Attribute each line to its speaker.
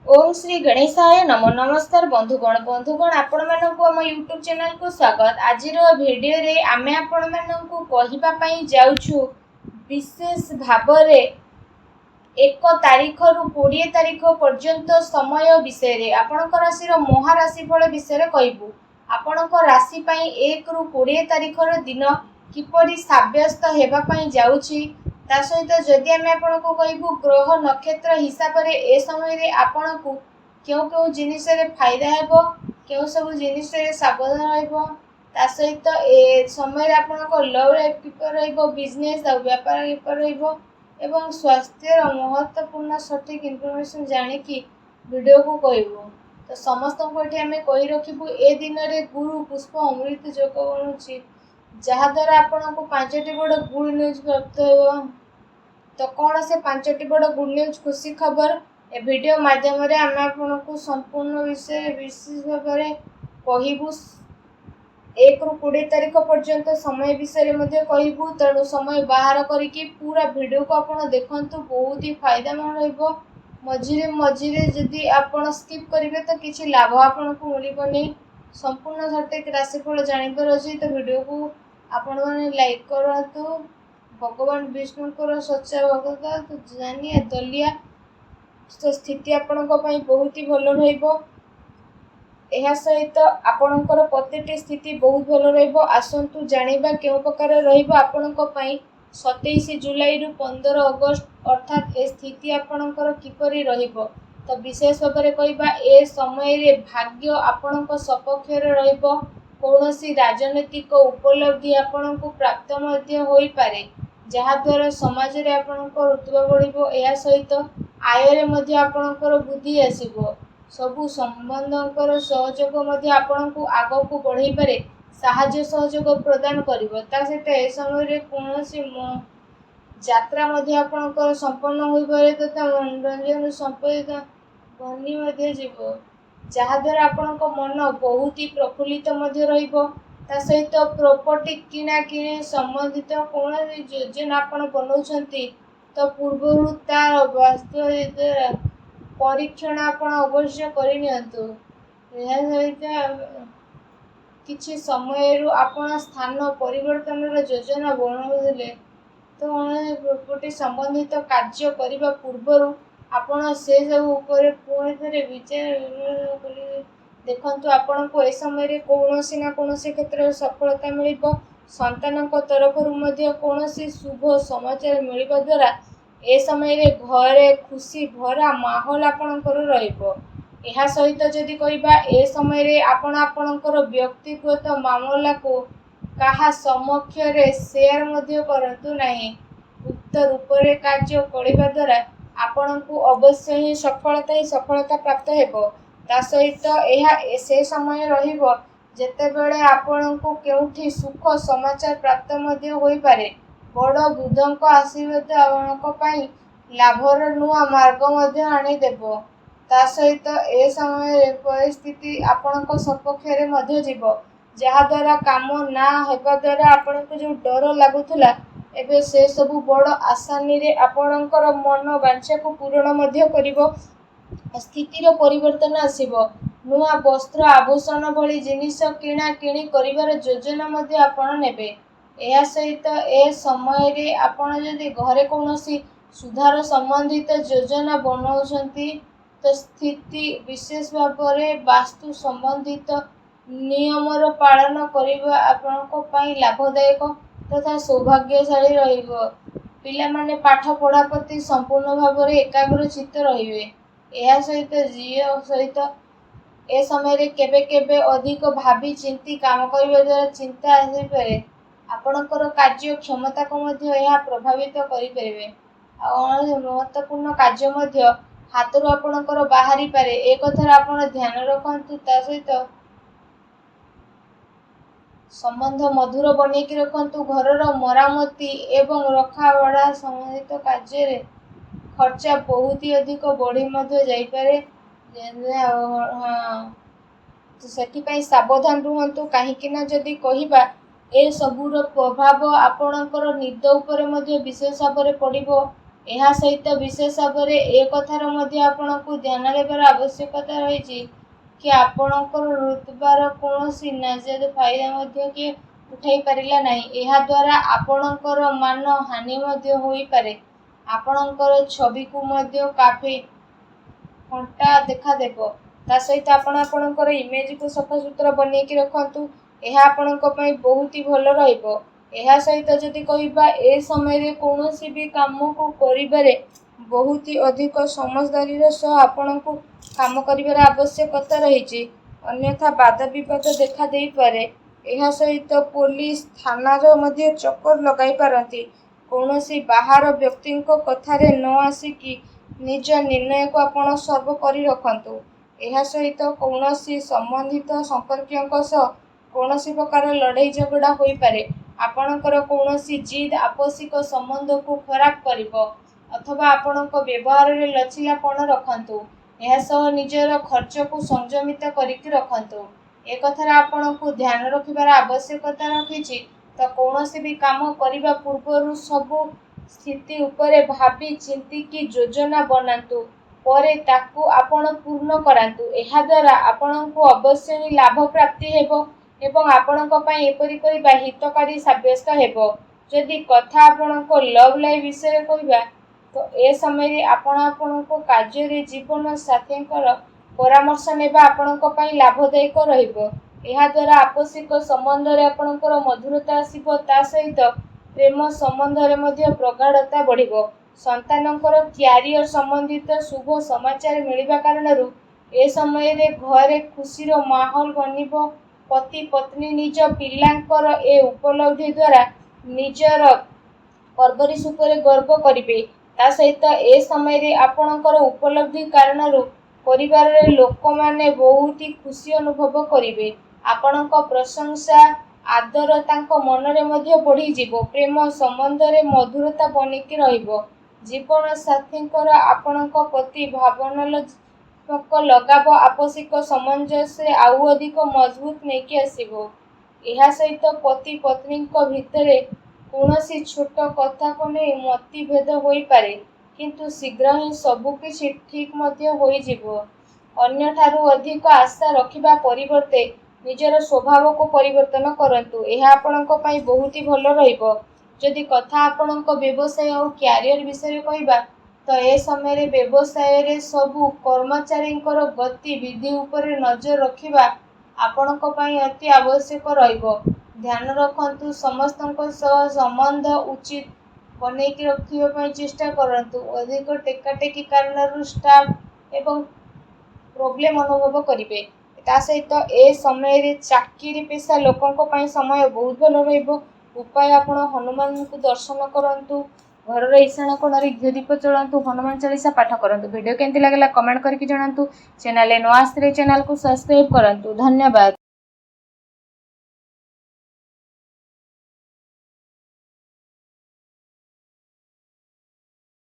Speaker 1: ओम श्री गणेशाय नमो नमस्कार बंधुगण आपण मानक आम यूट्यूब चैनल को स्वागत। आज भिडियो रे आमे आपण मानक कहिबा पई जाउछु विशेष भाबरे 1 तारीख रु 20 तारीख पर्यंत समय विषय रे आपणक राशि महाराशिफल विषय कहबू। आपणक राशि पई 1 रु 20 तारीख रो दिन किपरि साब्यस्त हेबा पई जाउछि ता सहित जदि आम आपको कहबू ग्रह नक्षत्र हिसाब से ए समय आपण को क्यों क्यों जिनिस फायदा हेबो क्यों सब जिनिस सावधान रहिबो ता सहित ए समय आपनको लव लाइफ किपर रहिबो बिजनेस और व्यापार किपर रहिबो एवं स्वास्थ्य महत्वपूर्ण सठिक इनफॉरमेशन जानी कि वीडियो को कहबो। तो समस्त को एठी हमें कहि रखिबू ए दिन रे गुरु पुष्प अमृत योग बनुछि जहा द्वारा आपनको 5टी बड़ गुड न्यूज प्राप्त हेबो। तो कौन से 5टी बड़ गुड न्यूज खुशी खबर ए वीडियो माध्यम रे आम आपको संपूर्ण विषय विशेष भाव में कहबू। 1 रु 20 तारीख पर्यंत समय विषय में कहबू तेणु समय बाहर करके पूरा वीडियो को आप देखु बहुत ही फायदामान रहिबो। मझिरे मझिरे जदि आपण स्किप करेंगे तो किसी लाभ आपको मिलबनी। संपूर्ण सठिक राशिफल जानिबार अछि तो वीडियो को आपण माने लाइक करतु। भगवान विष्णुकर सच्चा भगत तो जानिए दलिया तो स्थिति आपणक बहुत ही भल रहिबो। एहा सहित आपणकर प्रतिटी स्थिति बहुत भल रहिबो। आसंतु जानिबा केउ प्रकार रहिबो आपणक पई 27 जुलाई रु 15 अगस्त अर्थात ए स्थिति आपणकर किपरि रहिबो। तो विशेष भाव में कहबा ए समय रे भाग्य आपणक सपक्ष रे रहिबो। कौनसी राजनीतिक उपलब्धि आपणको प्राप्त मध्य होई पारे जहा द्वारा समाज रे आपणको रुतबा बढ़िबो। एहा सहित आय रे मध्य आपणकर वृद्धि आसीबो। सबु संबंधकर सहयोग मध्य आपणको आगो को बढ़ाई पारे साहाय्य सहयोग प्रदान करिवो। ता सहित ए समय रे कौनसी यात्रा मध्य आपणकर संपन्न होई पारे तथा मनोरंजन संपदित बनी मध्य जीवो जहा द्वारा आपणको मन बहुत ही प्रफुल्लित मध्य रहिबो। ता सहित प्रॉपर्टी किना किने संबंधित कौन योजना आपण बनाउछंती तो पूर्व तार वास्तु परीक्षण आपण अवश्य करिनियंतु। यह सहित किछि समय आपण स्थान परिवर्तन योजना बनाउले तो प्रॉपर्टी संबंधित कार्य करने पूर्व आपण से सब ऊपर पुणी थे विचार देखंतु आपण को ए समय कौनसी ना कौनसी क्षेत्र सफलता मिलिबो। संतान तरफ कौनसी शुभ समाचार मिलवा द्वारा ए समय घरे खुशी भरा माहौल आपणकर रहिबो। एहा सहित जदि कहबा ए समय आपणकर व्यक्तिगत मामला को कहा समक्ष रे शेयर मध्य करंतु नहीं। उक्त रूप रे कार्य करबा द्वारा आपणको अवश्य ही सफलता प्राप्त हेबो। ता सहित एहा से समय रहिबो जेतेबेले आपणको केउठी सुख समाचार प्राप्त मध्य होई पारे। बड़ बुद्धंक आशीर्वाद आपणको पई लाभर नुआ मार्ग मध्य आनी देबो। ता सहित ए समय परिस्थिति आपणको सपक्ष रे मध्य जीवो जहा द्वारा काम ना हेबा द्वारा आपणको जो डर लागुथला एबे से सब बड़ आसानी रे आपणकर मन वांछा को पूर्ण मध्य करिवो। स्थितिर परिवर्तन आसीबो। नुआ वस्त्र आभूषण भली जिनिस किणा किणी करिवार योजना मध्य आपण नेबे। एहा सहित ए समय रे आपण जदि घरे कौनसी सुधार संबंधित योजना बनाउछंती तो स्थिति विशेष भाव में वास्तु संबंधित नियमर पालन करिबा आपणको पई लाभदायक तथा सौभाग्यशाली रहिबो। पिला माने पाठ पढ़ा प्रति संपूर्ण भाव में एकाग्र चित्त रहिबे। एहा सहित जीव सहित ए समय रे केबे केबे अधिक भावी चिंती काम करिबा द्वारा चिंता आसी पारे। आपणकर कार्य क्षमता को मध्य एहा प्रभावित करि परिबे। महत्वपूर्ण कार्य मध्य हाथ रो आपणकर बाहरी पारे ए कथार आपण ध्यान रखंतु। ता सहित संबंध मधुर बने कि रखंतु। घरर मरामती एवं रखाबड़ा संबंधित कार्य रे खर्चा बहुत ही अधिक बढ़ी मध्य जाई पारे। तो सेठिपाई सावधान रुहंतु काहेकि ना जदि कहिबा ए सबुर प्रभाव आपणकर निद उपरे मध्य विशेष भाव में पड़िबो। ଏହା ସହିତ ବିଶେଷ ଭାବରେ ଏ କଥାର ମଧ୍ୟ ଆପଣଙ୍କୁ ଧ୍ୟାନ ଦେବାର ଆବଶ୍ୟକତା ରହିଛି କି ଆପଣଙ୍କର ରୁତବାର କୌଣସି ନାଜାୟଜ ଫାଇଦା ମଧ୍ୟ କିଏ ଉଠାଇ ପାରିଲା ନାହିଁ। ଏହାଦ୍ୱାରା ଆପଣଙ୍କର ମାନ ହାନି ମଧ୍ୟ ହୋଇପାରେ। ଆପଣଙ୍କର ଛବିକୁ ମଧ୍ୟ କାଫି କଣ୍ଟା ଦେଖାଦେବ। ତା ସହିତ ଆପଣ ଆପଣଙ୍କର ଇମେଜକୁ ସଫାସୁତୁରା ବନେଇକି ରଖନ୍ତୁ। ଏହା ଆପଣଙ୍କ ପାଇଁ ବହୁତ ଭଲ ରହିବ। ଏହା ସହିତ ଯଦି କହିବା ଏ ସମୟରେ କୌଣସି ବି କାମକୁ କରିବାରେ ବହୁତ ଅଧିକ ସମଝଦାରୀର ସହ ଆପଣଙ୍କୁ କାମ କରିବାର ଆବଶ୍ୟକତା ରହିଛି, ଅନ୍ୟଥା ବାଦବିବାଦ ଦେଖା ଦେଇପାରେ। ଏହା ସହିତ ପୋଲିସ ଥାନାର ମଧ୍ୟ ଚକ୍କର ଲଗାଇ ପାରନ୍ତି। କୌଣସି ବାହାର ବ୍ୟକ୍ତିଙ୍କ କଥାରେ ନ ଆସିକି ନିଜ ନିର୍ଣ୍ଣୟକୁ ଆପଣ ସର୍ବ କରି ରଖନ୍ତୁ। ଏହା ସହିତ କୌଣସି ସମ୍ବନ୍ଧିତ ସମ୍ପର୍କୀୟଙ୍କ ସହ କୌଣସି ପ୍ରକାର ଲଢ଼େଇ ଝଗଡ଼ା ହୋଇପାରେ। ଆପଣଙ୍କର କୌଣସି ଜିଦ୍ ଆପୋଷିକ ସମ୍ବନ୍ଧକୁ ଖରାପ କରିବ ଅଥବା ଆପଣଙ୍କ ବ୍ୟବହାରରେ ଲଚିଲାପଣ ରଖନ୍ତୁ। ଏହା ସହ ନିଜର ଖର୍ଚ୍ଚକୁ ସଂଯମିତ କରିକି ରଖନ୍ତୁ। ଏ କଥାରେ ଆପଣଙ୍କୁ ଧ୍ୟାନ ରଖିବାର ଆବଶ୍ୟକତା ରଖିଛି। ତ କୌଣସି ବି କାମ କରିବା ପୂର୍ବରୁ ସବୁ ସ୍ଥିତି ଉପରେ ଭାବି ଚିନ୍ତିକି ଯୋଜନା ବନାନ୍ତୁ, ପରେ ତାକୁ ଆପଣ ପୂର୍ଣ୍ଣ କରାନ୍ତୁ। ଏହାଦ୍ୱାରା ଆପଣଙ୍କୁ ଅବଶ୍ୟ ହିଁ ଲାଭ ପ୍ରାପ୍ତି ହେବ ଏବଂ ଆପଣଙ୍କ ପାଇଁ ଏପରି କରିବା ହିତକାରୀ ସାବ୍ୟସ୍ତ ହେବ। ଯଦି କଥା ଆପଣଙ୍କ ଲଭ୍ ଲାଇଫ୍ ବିଷୟରେ କହିବା, ତ ଏ ସମୟରେ ଆପଣ ଆପଣଙ୍କ କାର୍ଯ୍ୟରେ ଜୀବନ ସାଥୀଙ୍କର ପରାମର୍ଶ ନେବା ଆପଣଙ୍କ ପାଇଁ ଲାଭଦାୟକ ରହିବ। ଏହାଦ୍ୱାରା ଆପୋଷିକ ସମ୍ବନ୍ଧରେ ଆପଣଙ୍କର ମଧୁରତା ଆସିବ, ତା ସହିତ ପ୍ରେମ ସମ୍ବନ୍ଧରେ ମଧ୍ୟ ପ୍ରଗାଢ଼ତା ବଢ଼ିବ। ସନ୍ତାନଙ୍କର କ୍ୟାରିୟର ସମ୍ବନ୍ଧିତ ଶୁଭ ସମାଚାର ମିଳିବା କାରଣରୁ ଏ ସମୟରେ ଘରେ ଖୁସିର ମାହୋଲ ବନିବ। ପତି ପତ୍ନୀ ନିଜ ପିଲାଙ୍କର ଏ ଉପଲବ୍ଧି ଦ୍ୱାରା ନିଜର ପରବରିଶ ଉପରେ ଗର୍ବ କରିବେ। ତା ସହିତ ଏ ସମୟରେ ଆପଣଙ୍କର ଉପଲବ୍ଧି କାରଣରୁ ପରିବାରରେ ଲୋକମାନେ ବହୁତ ଖୁସି ଅନୁଭବ କରିବେ। ଆପଣଙ୍କ ପ୍ରଶଂସା ଆଦର ତାଙ୍କ ମନରେ ମଧ୍ୟ ବଢ଼ିଯିବ। ପ୍ରେମ ସମ୍ବନ୍ଧରେ ମଧୁରତା ବନିକି ରହିବ। ଜୀବନ ସାଥୀଙ୍କର ଆପଣଙ୍କ ପ୍ରତି ଭାବନାତ୍ମକ ଲଗାବ ଆପୋଷିକ ସାମଞ୍ଜସ୍ୟ ଆଉ ଅଧିକ ମଜବୁତ ନେଇକି ଆସିବ। ଏହା ସହିତ ପତି ପତ୍ନୀଙ୍କ ଭିତରେ କୌଣସି ଛୋଟ କଥାକୁ ନେଇ ମତଭେଦ ହୋଇପାରେ, କିନ୍ତୁ ଶୀଘ୍ର ହିଁ ସବୁକିଛି ଠିକ୍ ମଧ୍ୟ ହୋଇଯିବ। ଅନ୍ୟଠାରୁ ଅଧିକ ଆଶା ରଖିବା ପରିବର୍ତ୍ତେ ନିଜର ସ୍ୱଭାବକୁ ପରିବର୍ତ୍ତନ କରନ୍ତୁ। ଏହା ଆପଣଙ୍କ ପାଇଁ ବହୁତ ଭଲ ରହିବ। ଯଦି କଥା ଆପଣଙ୍କ ବ୍ୟବସାୟ ଆଉ କ୍ୟାରିୟର ବିଷୟରେ କହିବା, ତ ଏ ସମୟରେ ବ୍ୟବସାୟରେ ସବୁ କର୍ମଚାରୀଙ୍କର ଗତିବିଧି ଉପରେ ନଜର ରଖିବା ଆପଣଙ୍କ ପାଇଁ ଅତି ଆବଶ୍ୟକ ରହିବ। ଧ୍ୟାନ ରଖନ୍ତୁ, ସମସ୍ତଙ୍କ ସହ ସମ୍ବନ୍ଧ ଉଚିତ ବନେଇକି ରଖିବା ପାଇଁ ଚେଷ୍ଟା କରନ୍ତୁ। ଅଧିକ ଟେକାଟେକି କାରଣରୁ ଷ୍ଟାଫ୍ ଏବଂ ପ୍ରୋବ୍ଲେମ ଅନୁଭବ କରିବେ। ତା ସହିତ ଏ ସମୟରେ ଚାକିରି ପେଶା ଲୋକଙ୍କ ପାଇଁ ସମୟ ବହୁତ ଭଲ ରହିବ। ଉପାୟ ଆପଣ ହନୁମାନଙ୍କୁ ଦର୍ଶନ କରନ୍ତୁ, ଘରର ଇଶାଣ କୋଣରେ ଘିଅ ଦୀପ ଜଳାନ୍ତୁ, ହନୁମାନ ଚାଳିଶା ପାଠ କରନ୍ତୁ। ଭିଡ଼ିଓ କେମିତି ଲାଗିଲା କମେଣ୍ଟ କରିକି ଜଣାନ୍ତୁ। ଚ୍ୟାନେଲରେ ନୂଆ ଆସିଥିଲେ ଚ୍ୟାନେଲକୁ ସବସ୍କ୍ରାଇବ କରନ୍ତୁ। ଧନ୍ୟବାଦ।